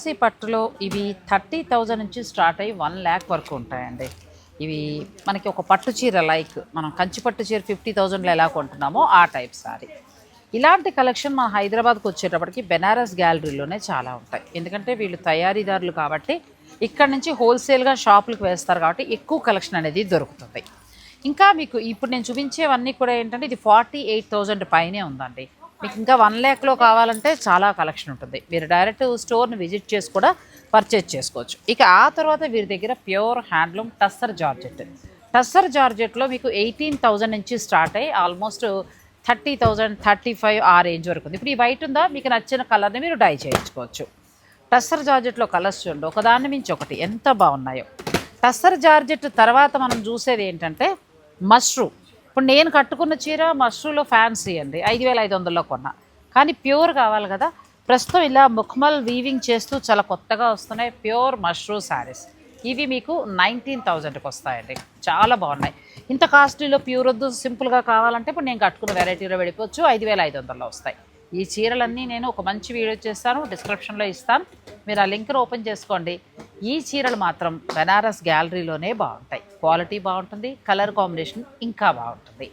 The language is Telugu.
బెనారసీ పట్టులో ఇవి 30,000 నుంచి స్టార్ట్ అయ్యి 1,00,000 వరకు ఉంటాయండి. ఇవి మనకి ఒక పట్టు చీర లైక్ మనం కంచి పట్టు చీర 50,000లో ఎలా కొంటున్నామో ఆ టైప్ సారీ. ఇలాంటి కలెక్షన్ మన హైదరాబాద్కి వచ్చేటప్పటికి బెనారస్ గ్యాలరీలోనే చాలా ఉంటాయి. ఎందుకంటే వీళ్ళు తయారీదారులు కాబట్టి ఇక్కడ నుంచి హోల్సేల్గా షాపులకు వేస్తారు కాబట్టి ఎక్కువ కలెక్షన్ అనేది దొరుకుతుంది. ఇంకా మీకు ఇప్పుడు నేను చూపించేవన్నీ కూడా ఏంటంటే ఇది 48,000 పైనే ఉందండి. మీకు ఇంకా 1,00,000లో కావాలంటే చాలా కలెక్షన్ ఉంటుంది. మీరు డైరెక్ట్ స్టోర్ని విజిట్ చేసి కూడా పర్చేజ్ చేసుకోవచ్చు. ఇక ఆ తర్వాత వీరి దగ్గర pure handloom tussar georgette. Tussar జార్జెట్లో మీకు 18,000 నుంచి స్టార్ట్ అయ్యి ఆల్మోస్ట్ 30,000, 35 ఆ రేంజ్ వరకు ఉంది. ఇప్పుడు ఈ వైట్ ఉందా, మీకు నచ్చిన కలర్ని మీరు డై చేయించుకోవచ్చు. టస్సర్ జార్జెట్లో కలర్స్ చూడండి, ఒకదాన్ని మించి ఒకటి ఎంత బాగున్నాయో. టస్సర్ జార్జెట్ తర్వాత మనం చూసేది ఏంటంటే మష్రూ. ఇప్పుడు నేను కట్టుకున్న చీర మష్రూలో ఫ్యాన్సీ అండి, 5,500లో కొన్నా. కానీ ప్యూర్ కావాలి కదా, ప్రస్తుతం ఇలా ముఖ్మల్ వీవింగ్ చేస్తూ చాలా కొత్తగా వస్తున్నాయి ప్యూర్ మష్రూ శారీస్. ఇవి మీకు 19,000కి వస్తాయండి, చాలా బాగున్నాయి. ఇంత కాస్ట్లీలో ప్యూర్ వద్దు, సింపుల్గా కావాలంటే ఇప్పుడు నేను కట్టుకున్న వెరైటీలో వెళ్ళిపోవచ్చు, 5,500లో వస్తాయి. ఈ చీరలన్నీ నేను ఒక మంచి వీడియో చేస్తాను, డిస్క్రిప్షన్లో ఇస్తాను, మీరు ఆ లింక్ను ఓపెన్ చేసుకోండి. ఈ చీరలు మాత్రం బెనారస్ గ్యాలరీలోనే బాగుంటాయి, క్వాలిటీ బాగుంటుంది, కలర్ కాంబినేషన్ ఇంకా బాగుంటుంది.